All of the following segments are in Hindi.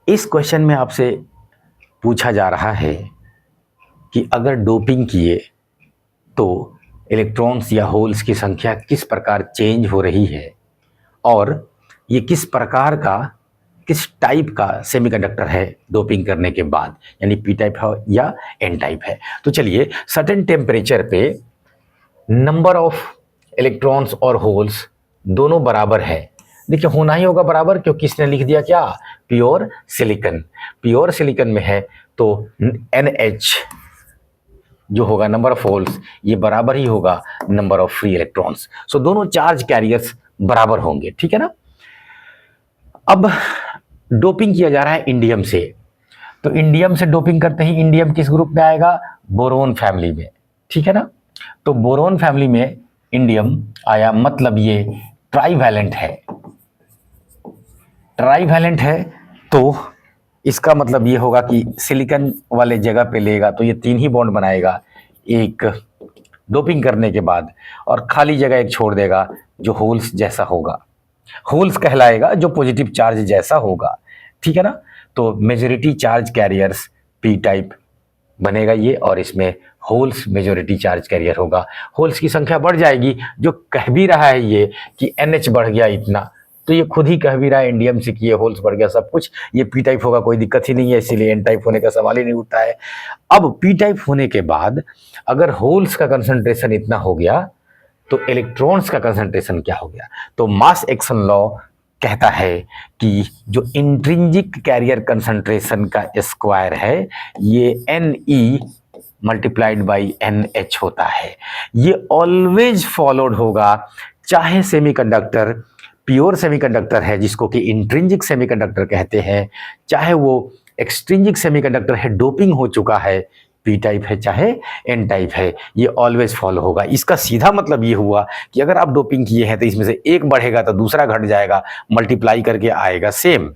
इस क्वेश्चन में आपसे पूछा जा रहा है कि अगर डोपिंग किए तो इलेक्ट्रॉन्स या होल्स की संख्या किस प्रकार चेंज हो रही है और ये किस प्रकार का, किस टाइप का सेमीकंडक्टर है डोपिंग करने के बाद, यानी पी टाइप है या एन टाइप है। तो चलिए, सर्टेन टेम्परेचर पे नंबर ऑफ इलेक्ट्रॉन्स और होल्स दोनों बराबर है। देखिए, होना ही होगा बराबर, क्योंकि इसने लिख दिया क्या, प्योर सिलिकन। प्योर सिलिकन में है तो NH जो होगा, नंबर ऑफ होल्स, ये बराबर ही होगा नंबर ऑफ फ्री इलेक्ट्रॉन्स। सो दोनों चार्ज कैरियर्स बराबर होंगे, ठीक है ना। अब डोपिंग किया जा रहा है इंडियम से, तो इंडियम से डोपिंग करते ही इंडियम किस ग्रुप में आएगा, बोरोन फैमिली में, ठीक है ना। तो बोरोन फैमिली में इंडियम आया, मतलब ये ट्राईवैलेंट है। ट्राईवैलेंट है तो इसका मतलब ये होगा कि सिलिकॉन वाले जगह पे लेगा तो ये 3 ही बॉन्ड बनाएगा एक डोपिंग करने के बाद, और खाली जगह एक छोड़ देगा जो होल्स जैसा होगा, होल्स कहलाएगा, जो पॉजिटिव चार्ज जैसा होगा, ठीक है ना। तो majority charge carriers P type बनेगा ये, और इसमें होल्स मेजॉरिटी चार्ज कैरियर होगा। होल्स की संख्या बढ़ जाएगी, जो कह भी रहा है ये कि NH बढ़ गया इतना, तो ये खुद ही कह भी रहा है इंडियम से कि ये होल्स बढ़ गया सब कुछ, ये पी टाइप होगा, कोई दिक्कत ही नहीं है, इसीलिए एन टाइप होने का सवाल ही नहीं उठता है। अब पी टाइप होने के बाद अगर होल्स का कंसंट्रेशन इतना हो गया तो इलेक्ट्रॉन्स का कंसंट्रेशन क्या हो गया। तो मास एक्शन लॉ कहता है कि जो इंट्रिंजिक कैरियर कंसंट्रेशन का स्क्वायर है ये Ne मल्टीप्लाइड बाई NH होता है। ये ऑलवेज फॉलोड होगा, चाहे सेमीकंडक्टर प्योर सेमीकंडक्टर है जिसको कि इंट्रिंजिक सेमीकंडक्टर कहते हैं, चाहे वो एक्सट्रिंजिक सेमीकंडक्टर है, डोपिंग हो चुका है, पी टाइप है चाहे एन टाइप है, ये ऑलवेज फॉलो होगा। इसका सीधा मतलब ये हुआ कि अगर आप डोपिंग किए हैं तो इसमें से एक बढ़ेगा तो दूसरा घट जाएगा, मल्टीप्लाई करके आएगा सेम,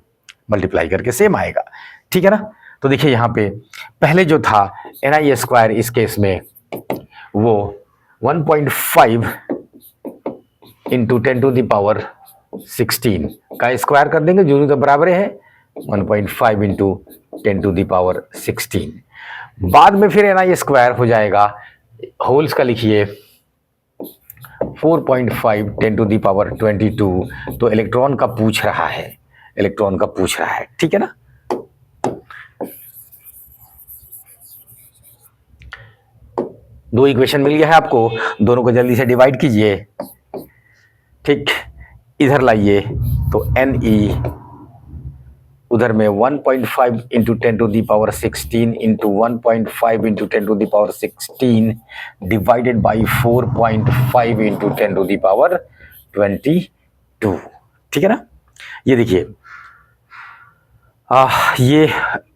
मल्टीप्लाई करके सेम आएगा, ठीक है ना। तो देखिए यहाँ पे पहले जो था Ni स्क्वायर, इस केस में वो 1.5 इंटू 10⁻16 का स्क्वायर कर देंगे, जो तो बराबर है 1.5 इंटू 10⁻16। बाद में फिर Ni स्क्वायर हो जाएगा, होल्स का लिखिए 4.5 10⁻22। तो इलेक्ट्रॉन का पूछ रहा है, इलेक्ट्रॉन का पूछ रहा है, ठीक है ना। दो इक्वेशन मिल गया है आपको, दोनों को जल्दी से डिवाइड कीजिए, ठीक, इधर लाइए तो Ne उधर में 1.5 into 10⁻16 into 1.5 into 10⁻16 divided by 4.5 into 10⁻22, ठीक है ना। ये देखिए ये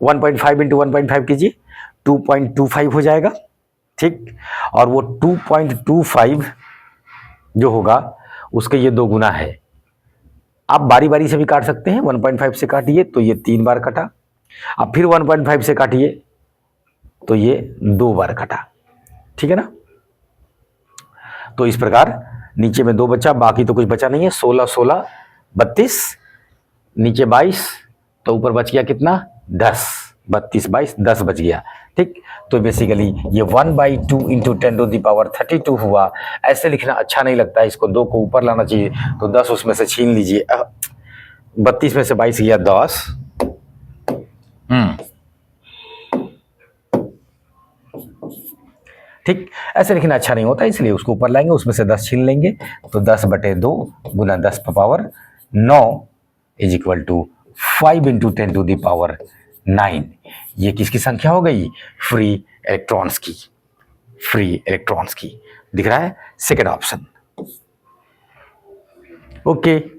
1.5 इंटू 1.5 कीजिए, 2.25 हो जाएगा, ठीक, और वो 2.25 जो होगा उसके ये 2 गुना है। आप बारी बारी से भी काट सकते हैं, 1.5 से काटिए तो ये 3 बार कटा, अब फिर 1.5 से काटिए तो ये 2 बार कटा, ठीक है ना। तो इस प्रकार नीचे में 2 बचा, बाकी तो कुछ बचा नहीं है, 16 16 32, नीचे 22, तो ऊपर बच गया कितना, 10, 32 22 10 बच गया, ठीक। तो बेसिकली ये 1/2 इंटू 10⁻32 हुआ। ऐसे लिखना अच्छा नहीं लगता है, इसको 2 को ऊपर लाना चाहिए, तो 10 उसमें से छीन लीजिए, 32 में से 22 गया 10, ठीक। ऐसे लिखना अच्छा नहीं होता, इसलिए उसको ऊपर लाएंगे, उसमें से 10 छीन लेंगे, तो 10/2 गुना 10⁻9 इज इक्वल टू 5 इंटू 10⁻9। ये किसकी संख्या हो गई, फ्री इलेक्ट्रॉन्स की, फ्री इलेक्ट्रॉन्स की। दिख रहा है सेकेंड ऑप्शन, ओके।